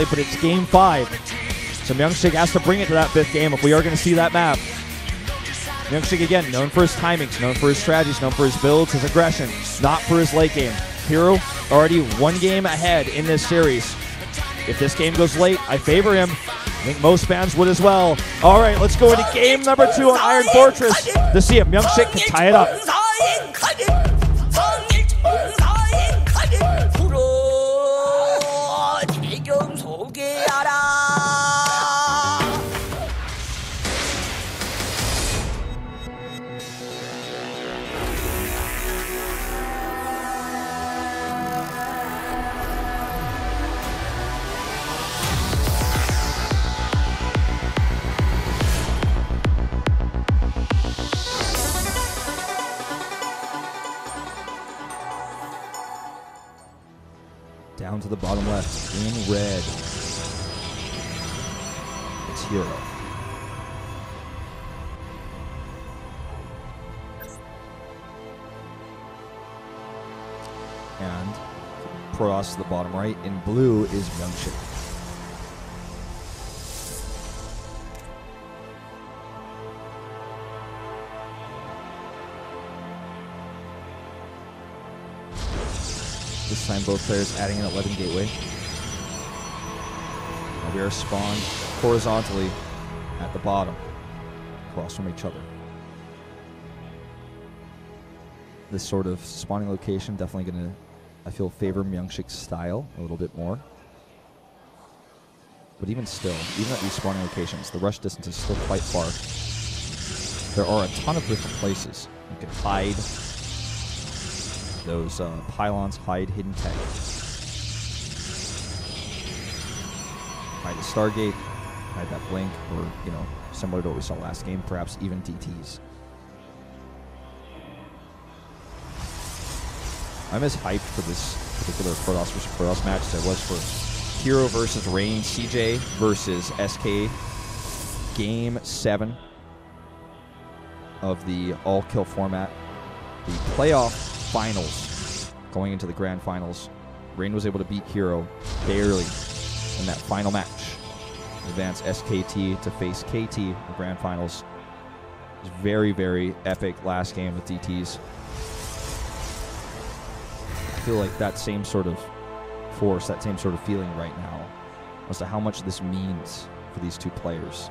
but it's game 5. So MyuNgSiK has to bring it to that 5th game if we are going to see that map. MyuNgSiK, again, known for his timings, known for his strategies, known for his builds, his aggression, not for his late game. herO already 1 game ahead in this series. If this game goes late, I favor him. I think most fans would as well. All right, let's go into game number 2 on Iron Fortress to see if MyuNgSiK can tie it up. Down to the bottom left, in red, it's herO. And Protoss to the bottom right, in blue is MyuNgSiK. This time both players adding an 11 gateway. Now we are spawned horizontally at the bottom, across from each other. This sort of spawning location definitely going to, I feel, favor MyuNgSiK's style a little bit more. But even still, even at these spawning locations, the rush distance is still quite far. There are a ton of different places you can hide those pylons, hide hidden tech. Hide the Stargate, hide that blink, or, you know, similar to what we saw last game, perhaps even DTs. I'm as hyped for this particular Protoss versus Protoss match as I was for herO versus Rain, CJ versus SK, Game 7 of the all-kill format. The playoff finals, going into the grand finals. Rain was able to beat herO barely in that final match. Advance SKT to face KT in the grand finals. It was very, very epic last game with DTs. I feel like that same sort of force, that same sort of feeling right now as to how much this means for these two players.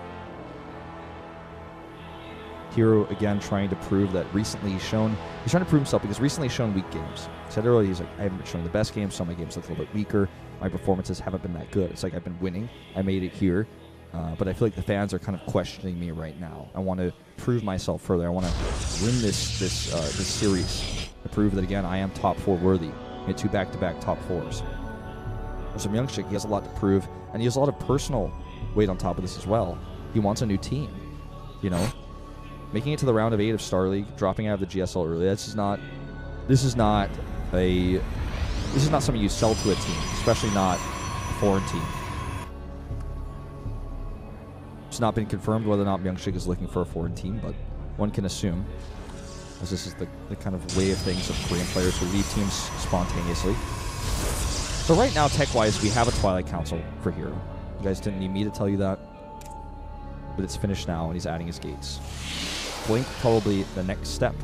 herO, again, trying to prove that recently he's trying to prove himself because recently he's shown weak games. He said earlier, he's like, I haven't been showing the best games, some of my games look a little bit weaker, my performances haven't been that good. It's like I've been winning, I made it here, but I feel like the fans are kind of questioning me right now. I want to prove myself further. I want to win this series to prove that, again, I am top 4 worthy. Get 2 back-to-back top 4s. So MyuNgSiK, he has a lot to prove, and he has a lot of personal weight on top of this as well. He wants a new team, you know? Making it to the round of 8 of Star League, dropping out of the GSL early, this is not something you sell to a team, especially not a foreign team. It's not been confirmed whether or not MyuNgSiK is looking for a foreign team, but one can assume, as this is the kind of way of things of Korean players who leave teams spontaneously. So right now, tech-wise, we have a Twilight Council for herO. You guys didn't need me to tell you that, but it's finished now, and he's adding his gates. Blink, probably the next step.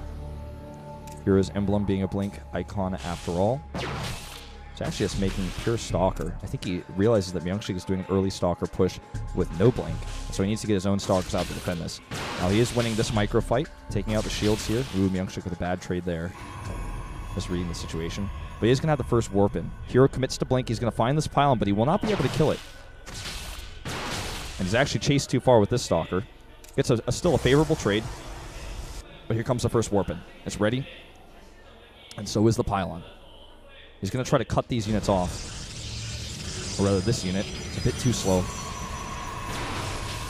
herO's emblem being a blink icon after all. It's actually just making pure Stalker. I think he realizes that MyuNgSiK is doing an early Stalker push with no blink, so he needs to get his own Stalkers out to defend this. Now he is winning this micro fight, taking out the shields here. Ooh, MyuNgSiK with a bad trade there. Just reading the situation. But he is going to have the first warp in. herO commits to blink. He's going to find this pylon, but he will not be able to kill it. And he's actually chased too far with this Stalker. Gets still a favorable trade. But here comes the first warp in. It's ready. And so is the pylon. He's going to try to cut these units off. Or rather, this unit. It's a bit too slow.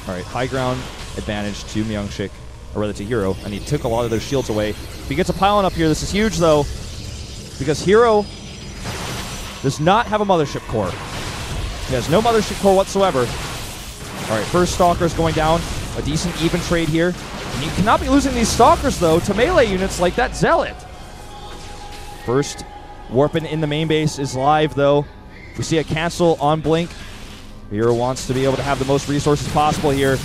All right, high ground advantage to MyuNgSiK, or rather to herO, and he took a lot of their shields away. If he gets a pylon up here, this is huge, though, because herO does not have a mothership core. He has no mothership core whatsoever. All right, first Stalker's going down. A decent even trade here. And you cannot be losing these Stalkers, though, to melee units like that Zealot. First warping in the main base is live, though. We see a cancel on Blink. herO wants to be able to have the most resources possible here.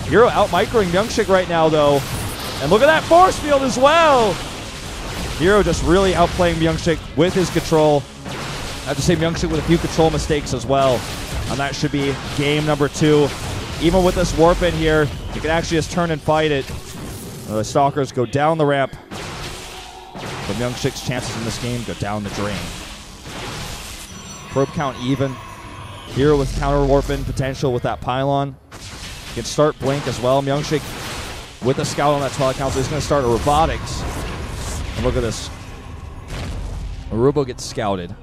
herO out-microing MyuNgSiK right now, though. And look at that force field as well! herO just really outplaying MyuNgSiK with his control. I have to say MyuNgSiK with a few control mistakes as well. And that should be game number 2. Even with this warp in here, you can actually just turn and fight it. The Stalkers go down the ramp. But MyuNgSiK's chances in this game go down the drain. Probe count even. herO with counter warping potential with that pylon. You can start Blink as well. MyuNgSiK with a scout on that Twilight Council is going to start a robotics. And look at this. Arubo gets scouted.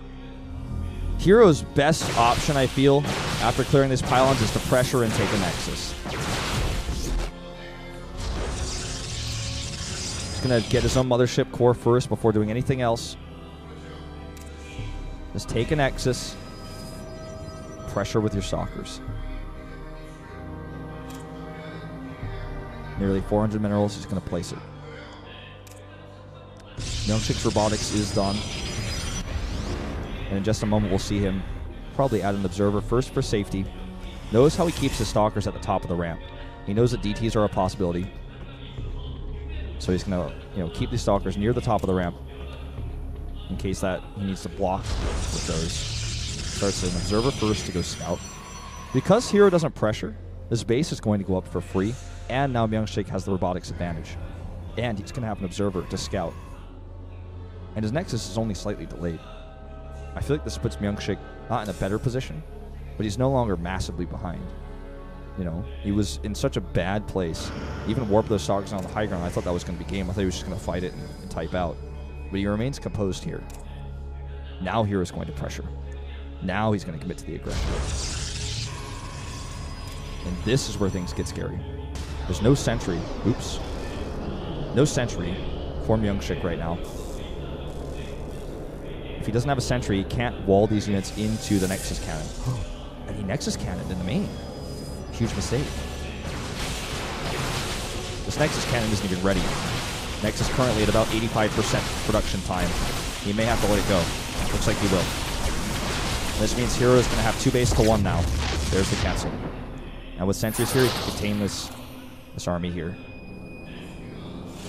herO's best option, I feel, after clearing these pylons is to pressure and take a Nexus. He's going to get his own mothership core first before doing anything else. Just take a Nexus. Pressure with your Stalkers. Nearly 400 minerals. He's going to place it. MyuNgSiK's robotics is done. And in just a moment, we'll see him probably add an observer first for safety. Knows how he keeps his Stalkers at the top of the ramp. He knows that DTs are a possibility. So he's going to, keep these Stalkers near the top of the ramp in case that he needs to block with those. Starts an observer first to go scout. Because herO doesn't pressure, his base is going to go up for free, and now MyuNgSiK has the robotics advantage. And he's going to have an observer to scout. And his Nexus is only slightly delayed. I feel like this puts MyuNgSiK not in a better position, but he's no longer massively behind. He was in such a bad place. Even warp those Stalkers on the high ground. I thought that was going to be game. I thought he was just going to fight it and type out. But he remains composed here. Now herO's going to pressure. Now he's going to commit to the aggression. And this is where things get scary. There's no sentry. Oops. No sentry for MyuNgSiK right now. If he doesn't have a sentry, he can't wall these units into the Nexus Cannon. And he Nexus Cannon in the main. Huge mistake. This Nexus Cannon isn't even ready. Nexus currently at about 85% production time. He may have to let it go. Looks like he will. This means herO is going to have 2 base to 1 now. There's the cancel. And with sentries here, he can contain this army here.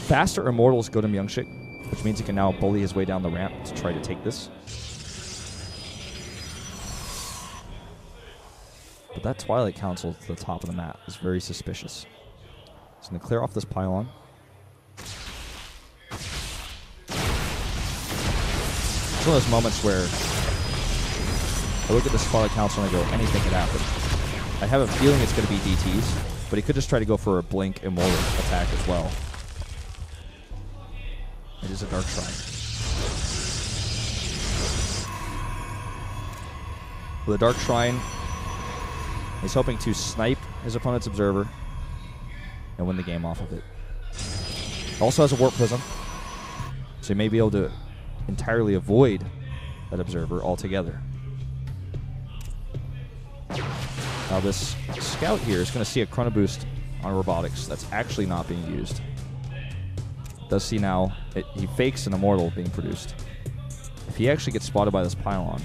Faster Immortals go to MyuNgSiK, which means he can now bully his way down the ramp to try to take this. But that Twilight Council to the top of the map is very suspicious. He's going to clear off this pylon. It's one of those moments where I look at this Twilight Council and I go, anything could happen. I have a feeling it's going to be DTs, but he could just try to go for a Blink Immortal attack as well. It is a Dark Shrine. With a Dark Shrine, he's hoping to snipe his opponent's observer and win the game off of it. Also has a Warp Prism, so he may be able to entirely avoid that observer altogether. Now this scout here is going to see a Chrono Boost on robotics that's actually not being used. Does see now, he fakes an Immortal being produced. If he actually gets spotted by this pylon,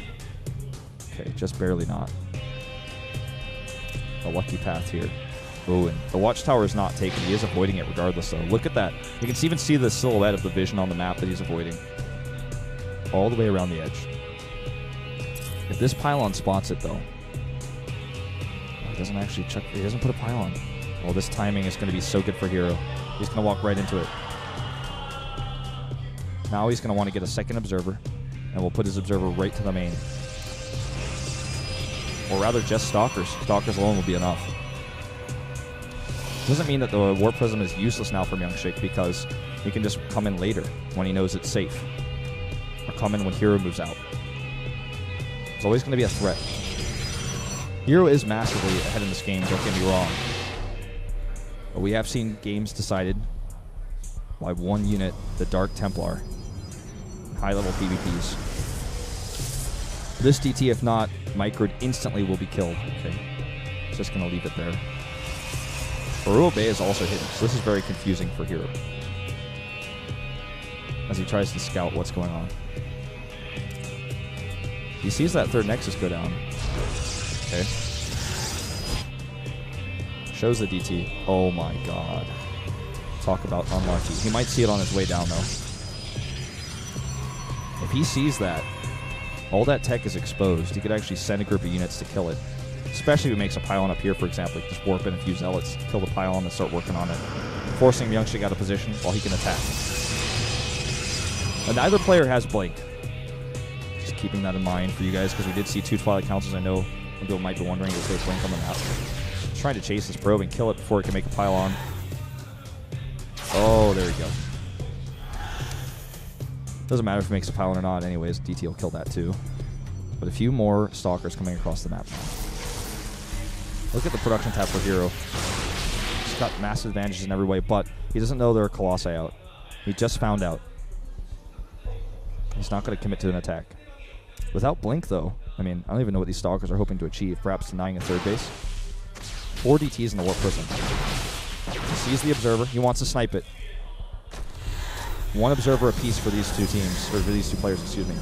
okay, just barely not. A lucky path here. Oh, and the Watchtower is not taken. He is avoiding it regardless, though. Look at that. You can even see the silhouette of the vision on the map that he's avoiding. All the way around the edge. If this pylon spots it, though, he doesn't actually check. He doesn't put a pylon. Well, this timing is going to be so good for herO. He's going to walk right into it. Now he's going to want to get a second observer, and we'll put his observer right to the main. Or rather, just Stalkers. Stalkers alone will be enough. Doesn't mean that the Warp Prism is useless now for MyuNgSiK, because he can just come in later when he knows it's safe. Or come in when herO moves out. It's always going to be a threat. herO is massively ahead in this game, don't get me wrong. But we have seen games decided by one unit, the Dark Templar. High-level PvPs. This DT, if not microed instantly, will be killed. Okay, just going to leave it there. Baruo Bay is also hidden, so this is very confusing for herO as he tries to scout what's going on. He sees that third Nexus go down. Okay. Shows the DT. Oh my god. Talk about unlucky. He might see it on his way down, though. If he sees that, all that tech is exposed. He could actually send a group of units to kill it. Especially if he makes a pylon up here, for example. He can just warp in a few zealots, kill the pylon, and start working on it. Forcing MyuNgSiK out of position while he can attack. And neither player has Blink. Just keeping that in mind for you guys, because we did see 2 Twilight Councils. I know some people might be wondering, is there Blink on the map? Just trying to chase this probe and kill it before it can make a pylon. Oh, there we go. Doesn't matter if it makes a pylon or not anyways. DT will kill that too. But a few more Stalkers coming across the map now. Look at the production tab for herO. He's got massive advantages in every way, but he doesn't know there are Colossi out. He just found out. He's not going to commit to an attack. Without Blink, though, I mean, I don't even know what these Stalkers are hoping to achieve. Perhaps denying a third base. 4 DTs in the Warp Prism. He sees the Observer. He wants to snipe it. 1 Observer apiece for these 2 teams, or for these 2 players, excuse me.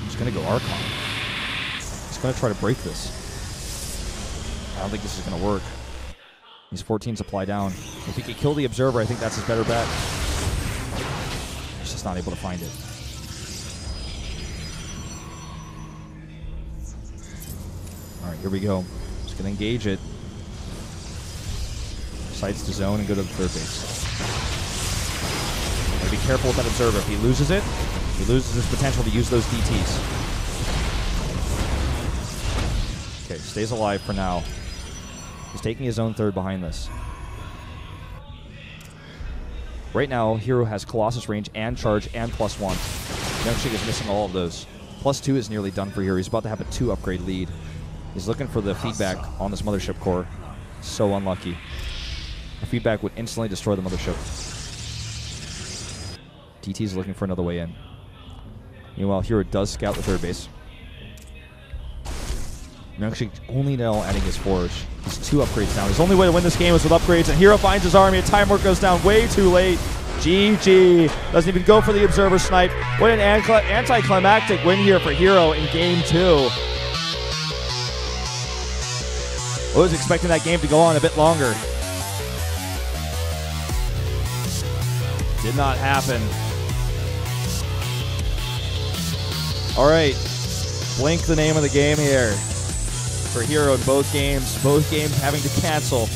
He's going to go Archon. He's going to try to break this. I don't think this is going to work. These 14 supply down. If he could kill the Observer, I think that's his better bet. He's just not able to find it. Alright, here we go. Just going to engage it. Sights to zone and go to the third base. Gotta be careful with that Observer. If he loses it, he loses his potential to use those DTs. Okay, stays alive for now. He's taking his own third behind this. Right now, herO has Colossus range and charge and +1. MyuNgSiK is missing all of those. +2 is nearly done for herO. He's about to have a 2 upgrade lead. He's looking for the feedback on this mothership core. So unlucky. The feedback would instantly destroy the mothership. DT is looking for another way in. Meanwhile, herO does scout the third base. MyuNgSiK only now adding his forge. He's 2 upgrades down. His only way to win this game is with upgrades, and herO finds his army. A time warp goes down way too late. GG. Doesn't even go for the Observer snipe. What an anticlimactic win here for herO in Game 2. I was expecting that game to go on a bit longer. Did not happen. All right. Blink the name of the game here for herO in both games. Both games having to cancel.